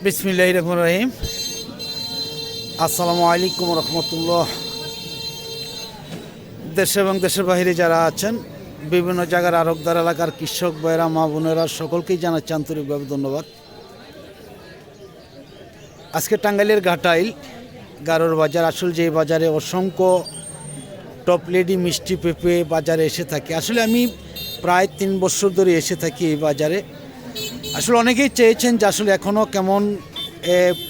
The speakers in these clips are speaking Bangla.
বিসমিল্লাহির রহমানির রহিম। আসসালামু আলাইকুম রহমতুল্লাহ। দেশে এবং দেশের বাইরে যারা আছেন, বিভিন্ন জায়গার আরবদার এলাকার কৃষক ভাইরা, মা বোনেরা, সকলকেই জানাচ্ছি আন্তরিকভাবে ধন্যবাদ। আজকে টাঙ্গাইলের ঘাটাইল গারোর বাজার, আসলে যে বাজারে অসংখ্য টপ লেডি মিষ্টি পেঁপে বাজারে এসে থাকি। আসলে আমি প্রায় 3 বছর ধরে এসে থাকি এই বাজারে। আসলে অনেকেই চেয়েছেন যে আসলে এখনও কেমন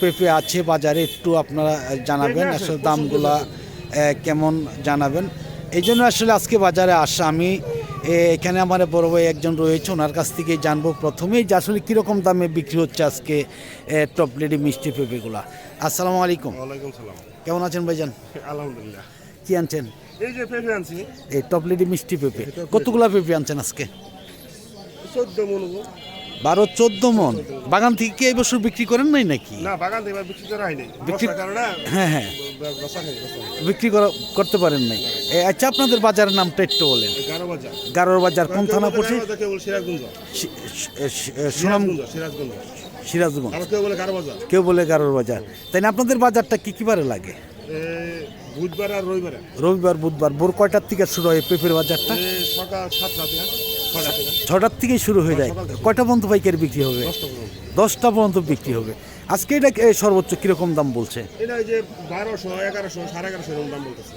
পেঁপে আছে বাজারে, একটু আপনারা জানাবেন, আসলে দামগুলা কেমন জানাবেন। এই জন্য আসলে আজকে বাজারে আসা। আমি এখানে আমার বড় ভাই একজন রয়েছে, ওনার কাছ থেকেই জানবো প্রথমেই যে আসলে কীরকম দামে বিক্রি হচ্ছে আজকে টপ লেডি মিষ্টি পেঁপেগুলা। আসসালামু আলাইকুম। ওয়ালাইকুম সালাম। কেমন আছেন ভাইজান? আলহামদুলিল্লাহ। কি আনছেন? এই যে পেঁপে আনছি, এই টপ লেডি মিষ্টি পেঁপে। কতগুলা পেঁপে আনছেন আজকে? 14 মন। 12-14 মন। বাগান থেকে কি এই বছর বিক্রি করেন নাই নাকি? না, বাগান থেকে বিক্রি করা হয়নি। বিক্রি বর্ষার কারণে হ্যাঁ হ্যাঁ বর্ষা নেই। বিক্রি করতে পারেন নাই। আচ্ছা, আপনাদের বাজারের নামটা একটু বলেন। 11 বাজার। গারোর বাজার কোন থানা পড়ছে? কেউ সিরাজগঞ্জ। সিরাজগঞ্জ। সিরাজগঞ্জ। আর কেউ বলে 11 বাজার। কেউ বলে গারোর বাজার। তাই না? আপনাদের বাজারটা কি কি বারে লাগে? বুধবার আর রবিবার। রবিবার, বুধবার। ভোর কয়টার থেকে শুরু হয় পেঁপের বাজারটা? সকাল 7টা থেকে 6টা থেকে। 6টার থেকেই শুরু হয়ে যায়। কয়টা পর্যন্ত পাইকারি বিক্রি হবে? 10টা পর্যন্ত বিক্রি হবে। আজকে এটা সর্বোচ্চ কিরকম দাম বলছে? এটা এই যে 1200, 1100, 1150 এরকম দাম বলতেছে।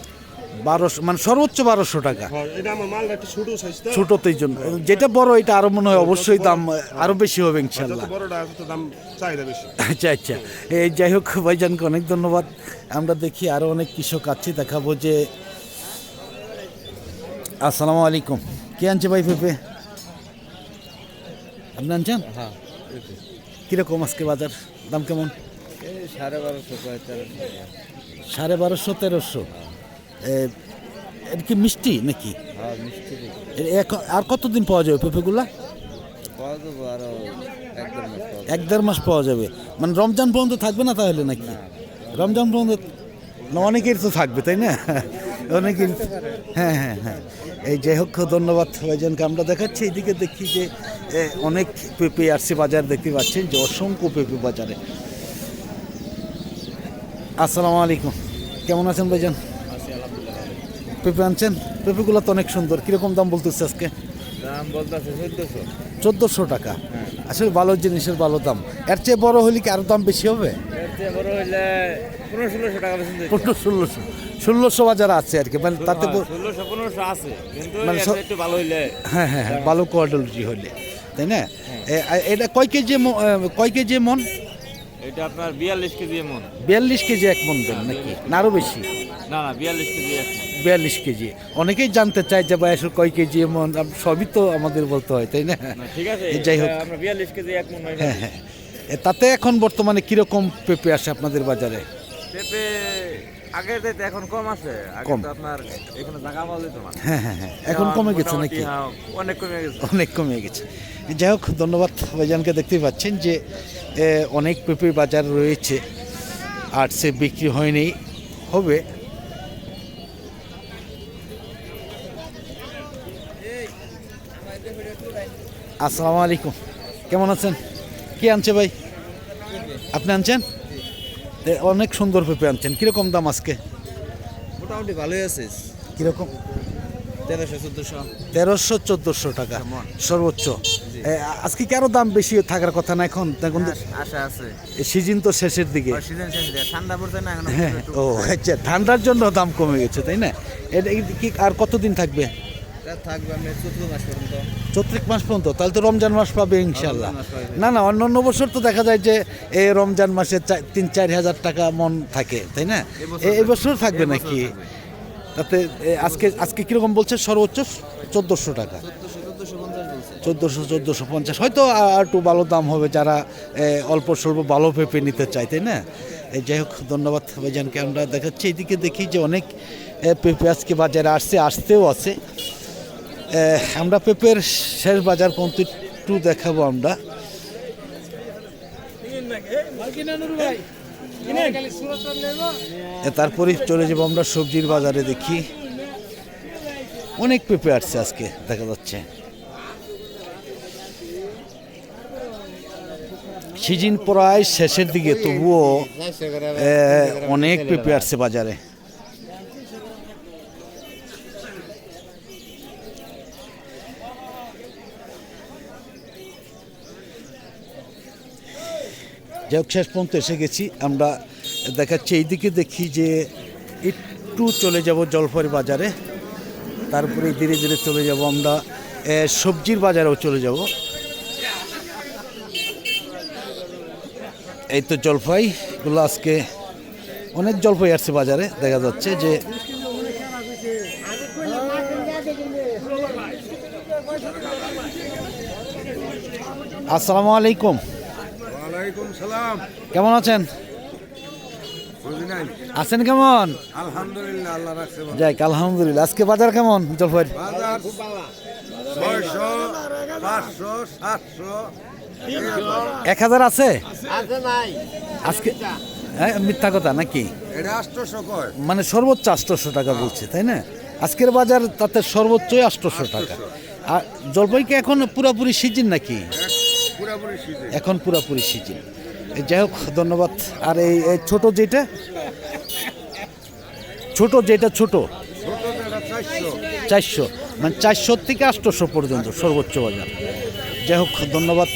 1200, মানে সর্বোচ্চ 1200 টাকা। এটা আমার মাল একটু ছোট সাইজ তো। ছোটতেই জন্য যেটা বড়, এটা আরো মনে হয় অবশ্যই দাম আরো বেশি হবে ইনশাআল্লাহ। যত বড়টা তত দাম চাহিদা বেশি। আচ্ছা আচ্ছা, এই যাই হোক, ভাইজানকে অনেক ধন্যবাদ। আমরা দেখি আরো অনেক কৃষক আছে, দেখাবো যে। আসসালামু আলাইকুম। কে আনছে ভাই পেঁপে? আপনি আনছেন? হ্যাঁ, কিরকম আজকে বাজার দাম কেমন? 1250-1300। 1250-1300। এটা কি মিষ্টি নাকি? হ্যাঁ, মিষ্টি এখন আর কতদিন পাওয়া যাবে পেঁপেগুলা? পাওয়া যাবে আরো 1-1.5 মাস পাওয়া 1-1.5 মাস পাওয়া যাবে। মানে রমজান পর্যন্ত থাকবে না তাহলে নাকি? রমজান পর্যন্ত না, অনেকের তো থাকবে, তাই না? অনেকের। হ্যাঁ হ্যাঁ হ্যাঁ। এই যাই হোক, ধন্যবাদ ভাইজানকে। আমরা দেখাচ্ছি এইদিকে, দেখি যে অনেক পেঁপে আসছে বাজার, দেখতে পাচ্ছেন যে অসংখ্য পেঁপে বাজারে। আসসালামু আলাইকুম। কেমন আছেন ভাইজান? পেঁপে আনছেন? পেঁপেগুলো তো অনেক সুন্দর। কীরকম দাম বলতেছে আজকে? দাম বলতেছে 1400 টাকা। আসলে ভালো জিনিসের ভালো দাম। এর চেয়ে বড় হলে কি আরো দাম বেশি হবে? এর চেয়ে বড় হইলে 1500-1600 টাকা বেশি। 1500-1600 বাজার আছে আর কি, মানে তাতে 1600-1500 আছে, কিন্তু মানে এর একটু ভালো হইলে। হ্যাঁ হ্যাঁ হ্যাঁ, ভালো কোয়ালিটি হলে, তাই না? এটা কয় কেজি মন? এটা আপনার 42 কেজি মন। 42 কেজি এক মন দেন নাকি, না আরো বেশি? না না, 42 কেজি এক মন। 42 কেজি। অনেকেই জানতে চায় যে ভাই আসলে কয় কেজি মন, সবই তো আমাদের বলতে হয়, তাই না? ঠিক আছে, যাই হোক, আমরা 42 কেজি এক মন হয়। হ্যাঁ হ্যাঁ। তাতে এখন বর্তমানে কিরকম পেঁপে আসে আপনাদের বাজারে? পেঁপে আগে চাইতে এখন কম আছে। আগে কম। তো আপনার এখানে জায়গা পাওয়া যেত না। হ্যাঁ হ্যাঁ হ্যাঁ, এখন কমে গেছে নাকি? হ্যাঁ, অনেক কমে গেছে। অনেক কমে গেছে। যাই হোক, ধন্যবাদ ভাইজানকে। দেখতেই পাচ্ছেন যে অনেক পেঁপে বাজার রয়েছে, আর সে বিক্রি হয়নি, হবে। আসসালামু আলাইকুম। কেমন আছেন? কি আনছে ভাই? আপনি আনছেন? অনেক সুন্দর পেঁপে আনছেন। কিরকম দাম আজকে? মোটামুটি ভালোই আছে। কিরকম? 1300-1400। 1300-1400 টাকা সর্বোচ্চ। আজকে কি আরো দাম বেশি থাকার কথা না? এখন আশা আছে। সিজন তো শেষের দিকে। সিজন শেষ, ঠান্ডা পড়ছে না এখন। হ্যাঁ, ও আচ্ছা, ঠান্ডার জন্য দাম কমে গেছে, তাই না? এটা কি আর কতদিন থাকবে? থাকবে আমি 4 মাস পর্যন্ত। 4 মাস পর্যন্ত? তাহলে তো রমজান মাস পাবে ইনশাল্লাহ। না না, অন্য বছর তো দেখা যায় যে এই রমজান মাসে 3-4 হাজার টাকা মন থাকে, তাই না? এই বছর থাকবে নাকি? তাতে আজকে কিরকম বলছে? সর্বোচ্চ 1400 টাকা। 1400-1450। হয়তো আর একটু ভালো দাম হবে যারা অল্প স্বল্প ভালো পেঁপে নিতে চায়, তাই না? যাই হোক, ধন্যবাদ ভাইজানকে। আমরা দেখাচ্ছি এইদিকে, দেখি যে অনেক পেঁপে আজকে বাজারে আসতেও আছে। আমরা পেঁপের শেষ বাজার পর্যন্ত একটু দেখাবো আমরা। তারপরে চলে যাবো আমরা সবজির বাজারে, দেখি অনেক পেঁপে আসছে আজকে, দেখা যাচ্ছে। সিজন প্রায় শেষের দিকে, তবুও অনেক পেঁপে আসছে বাজারে। যাই হোক, শেষ পর্যন্ত এসে গেছি আমরা। দেখাচ্ছি এইদিকে, দেখি যে একটু চলে যাব জলপাইগুড়ি বাজারে, তারপরে ধীরে ধীরে চলে যাব আমরা সবজির বাজারেও চলে যাব। এই তো জলপাইগুলো, আজকে অনেক জলপাই আসছে বাজারে। দেখা যাচ্ছে যে আসসালামু আলাইকুম। ওয়ালাইকুম সালাম। কেমন আছেন? বুঝলেন? আছেন কেমন? আলহামদুলিল্লাহ, আল্লাহ রাখছে ভালো। যাই আলহামদুলিল্লাহ। আজকে বাজার কেমন জলপাইয়ের? বাজার 600, 500, 700 1000 আছে আজকে? হ্যাঁ, মিথ্যা কথা নাকি? এটা 800 কয়। মানে সর্বোচ্চ 800 টাকা বলছে, তাই না? আজকের বাজার তাতে সর্বোচ্চই 800 টাকা। আর জলপাই কি এখন পুরোপুরি সিজন নাকি? পুরোপুরি সিজন। এখন পুরোপুরি সিজন। যাই হোক, ধন্যবাদ। আর এই ছোট যেটা, ছোট যেটা ছোট ছোট যেটা 400। 400, মানে 400 থেকে 800 পর্যন্ত সর্বোচ্চ বাজার। যাই হোক, ধন্যবাদ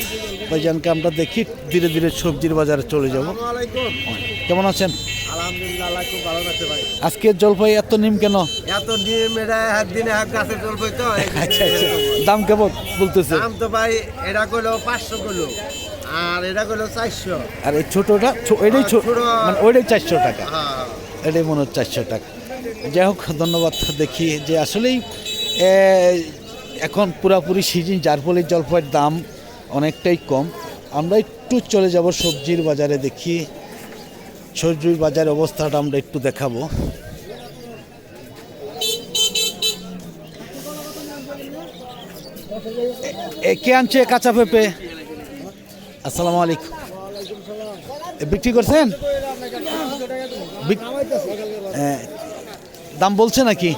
ভাইজানকে। আমরা দেখি ধীরে ধীরে সবজির বাজারে চলে যাব। আসসালামু আলাইকুম। কেমন আছেন? আলহামদুলিল্লাহ, আল্লাহ খুব ভালো রাখছে ভাই। আজকে জলপাই এত নিম কেন? এত ডিম এটা এক দিনে এক গাছে চলবে তো। আচ্ছা আচ্ছা, দাম কেমন বলতেছে? দাম তো ভাই এটা কইলো 500 কইলো, আর এটা কইলো 400। আর এই ছোটটা এটাই ছোট, মানে ওইটাই 400 টাকা, হ্যাঁ। এটাই মনে হচ্ছে 400 টাকা। যাই হোক, ধন্যবাদ। দেখি যে আসলেই এখন পুরাপুরি সিজন, যার ফলে জলপাইয়ের দাম অনেকটাই কম। আমরা একটু চলে যাব সবজির বাজারে, দেখি সবজির বাজারের অবস্থাটা আমরা একটু দেখাবো। কে আনছে কাঁচা পেঁপে? আসসালামু আলাইকুম। বিক্রি করছেন? দাম বলছে নাকি?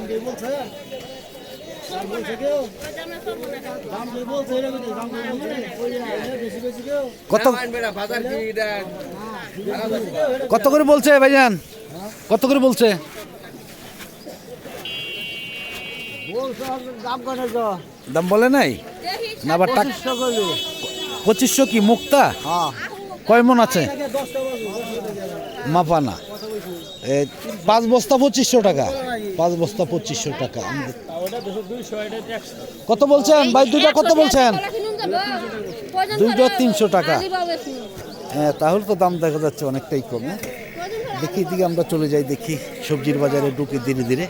কত কত করে বলছে ভাইজান? কত করে বলছে? দাম বলে নাই না? আবার 2500 কি মুক্তা? কয় মন আছে? মাপানা 5 বস্তা 2500 টাকা। 5 বস্তা 2500 টাকা। কত বলছেন ভাই? দুইটা কত বলছেন? 300 টাকা। হ্যাঁ, তাহলে তো দাম দেখা যাচ্ছে অনেকটাই কমে। দেখি দিকে আমরা চলে যাই, দেখি সবজির বাজারে ঢুকে ধীরে ধীরে।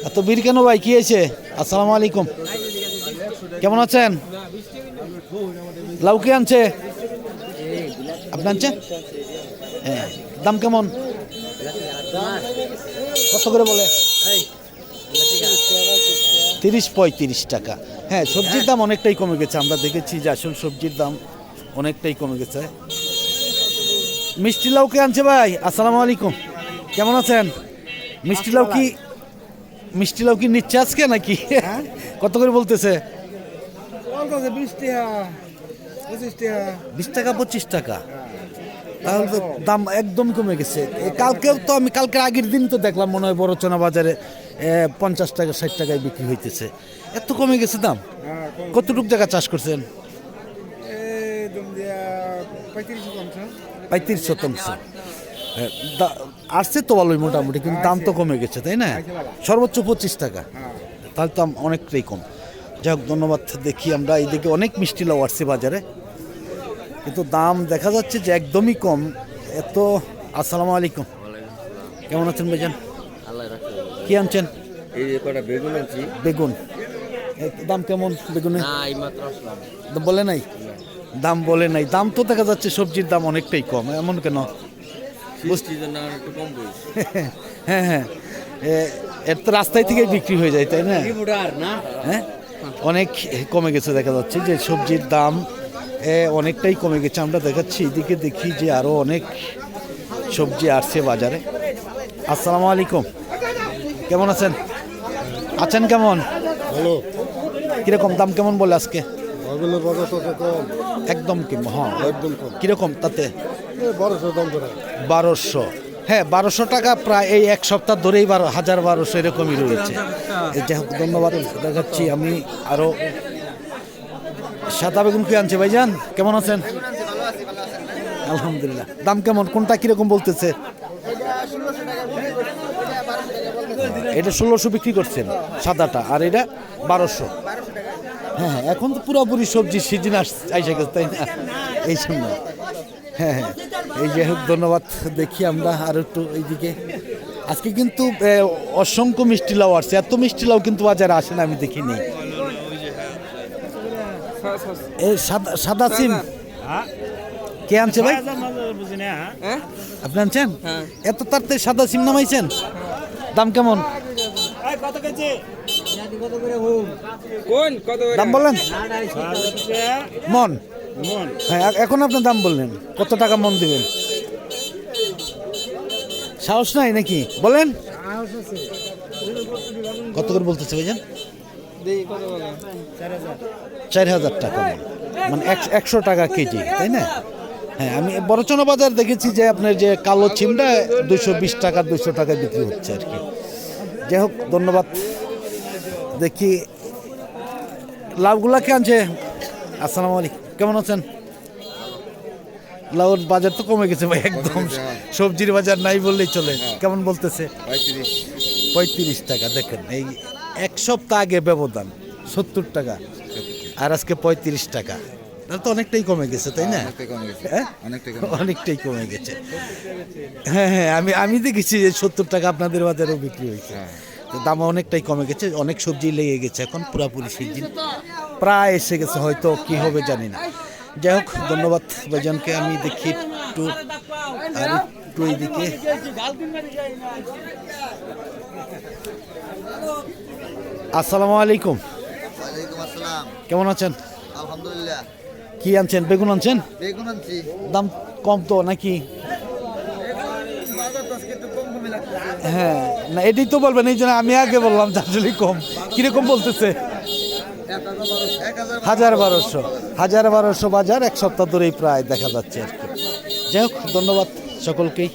এত বীর কেন ভাই? কি হয়েছে? আসসালামু আলাইকুম। কেমন আছেন? লাউ কে আনছে? আপনি আনছেন? হ্যাঁ, দাম কেমন? কত করে বলে? 30-35 টাকা। হ্যাঁ, সবজির দাম অনেকটাই কমে গেছে। আমরা দেখেছি যে আসল সবজির দাম অনেকটাই কমে গেছে। মিষ্টি লাউ কে আনছে ভাই? আসসালামু আলাইকুম। কেমন আছেন? মিষ্টি লাউ কি নিচ্ছে আজকে নাকি? কত করে বলতেছে? 20 টাকা, 25 টাকা। 20 টাকা 25 টাকা। তাহলে তো দাম একদম কমে গেছে। কালকেও তো আমি কালকের আগের দিন তো দেখলাম মনে হয় বড়চনা বাজারে 50 টাকা 60 টাকায় বিক্রি হইতেছে। এত কমে গেছে দাম। কতটুক জায়গা চাষ করছেন? 35 শতাংশ। আসছে তো ভালোই মোটামুটি, কিন্তু দাম তো কমে গেছে, তাই না? সর্বোচ্চ 25 টাকা। তাহলে তো অনেকটাই কম। যাই হোক, ধন্যবাদ। দেখি আমরা এইদিকে অনেক মিষ্টি লাউ আসছে বাজারে, কিন্তু দাম দেখা যাচ্ছে যে একদমই কম। এত। আসসালামু আলাইকুম। কেমন আছেন ভাইজান? কি আনছেন? বেগুন আনছি। বেগুন দাম কেমন? বেগুনে বলে নাই? দাম বলে নাই। দাম তো দেখা যাচ্ছে সবজির দাম অনেকটাই কম। এমন কেন? হ্যাঁ হ্যাঁ, এর তো রাস্তায় থেকে বিক্রি হয়ে যায়, তাই না? হ্যাঁ, অনেক কমে গেছে। দেখা যাচ্ছে যে সবজির দাম অনেকটাই কমে গেছে। আমরা দেখাচ্ছি এদিকে, দেখি যে আরও অনেক সবজি আসছে বাজারে। আসসালামু আলাইকুম। কেমন আছেন? কেমন? ভালো। কিরকম দাম কেমন বলে আজকে? ওগুলো বড় তো কম, একদম কি? হ্যাঁ, একদম কম। কিরকম তাতে? 1200 দাম করে। 1200, হ্যাঁ 1200 টাকা প্রায় এই এক সপ্তাহ ধরেই 1200 এরকমই রয়েছে। এই যাই হোক, ধন্যবাদ। দেখাচ্ছি আমি আরো সাদা বেগুন কি আনছে ভাইজান, কেমন আছেন? আলহামদুলিল্লাহ। দাম কেমন, কোনটা কিরকম বলতেছে? এটা 1600 বিক্রি করছেন সাদাটা, আর এটা 1200। হ্যাঁ হ্যাঁ, এখন তো পুরোপুরি সবজি সিজন আইসা গেছে, তাই না? এই সময় হ্যাঁ হ্যাঁ, এই যাই হোক, ধন্যবাদ। দেখি আমরা আর একটু এইদিকে। আজকে কিন্তু অসংখ্য মিষ্টি লাউ আসছে, এত মিষ্টি লাউ কিন্তু বাজারে আসে না, আমি দেখিনি। এই সাদা সিম কে আনছে ভাই? আপনি আনছেন? এত তাড়াতাড়ি সাদা সিম নামাইছেন? দাম কেমন? দাম বললেন মন? হ্যাঁ, এখন আপনার দাম বললেন, কত টাকা মন দিবেন? সাহস নাই নাকি? বলেন কত করে বলতেছে ভাইজান? 4000 টাকা মণ, মানে 100 টাকা কেজি, তাই না? হ্যাঁ, আমি বড়চনা বাজার দেখেছি যে আপনার যে কালো ছিমটা 220 টাকা 200 টাকা বিক্রি হচ্ছে আর কি। যাই হোক, ধন্যবাদ। দেখি লাউগুলা কে আনছে? আসসালামু আলাইকুম, কেমন আছেন? লাউর বাজার তো কমে গেছে ভাই, একদম সবজির বাজার নাই বললেই চলে। কেমন বলতেছে? 35 টাকা। দেখেন, এই এক সপ্তাহ আগে ব্যবধান 70 টাকা, আর আজকে 35 টাকা। তাহলে তো অনেকটাই কমে গেছে, তাই না? হ্যাঁ, অনেকটাই কমে গেছে। হ্যাঁ হ্যাঁ, আমি দেখেছি যে 70 টাকা আপনাদের বাজারেও বিক্রি হয়েছে। তো দাম অনেকটাই কমে গেছে, অনেক সবজি লেগে গেছে, এখন পুরাপুরি সিজন প্রায় এসে গেছে, হয়তো কি হবে জানি না। যাই হোক, ধন্যবাদ ভাইজানকে। আমি দেখি একটু আর একটু এইদিকে। আসসালামু আলাইকুম। ওয়ালাইকুম আসসালাম। কেমন আছেন? আলহামদুলিল্লাহ। কি আনছেন? বেগুন আনছেন? বেগুন আনছি। দাম কম তো নাকি? হ্যাঁ, না এটাই তো বলবেন, এই জন্য আমি আগে বললাম যে আসলে কম। কিরকম বলতেছে? 1200 বাজার এক সপ্তাহ ধরেই প্রায় দেখা যাচ্ছে আর কি। যাই হোক, ধন্যবাদ সকলকেই।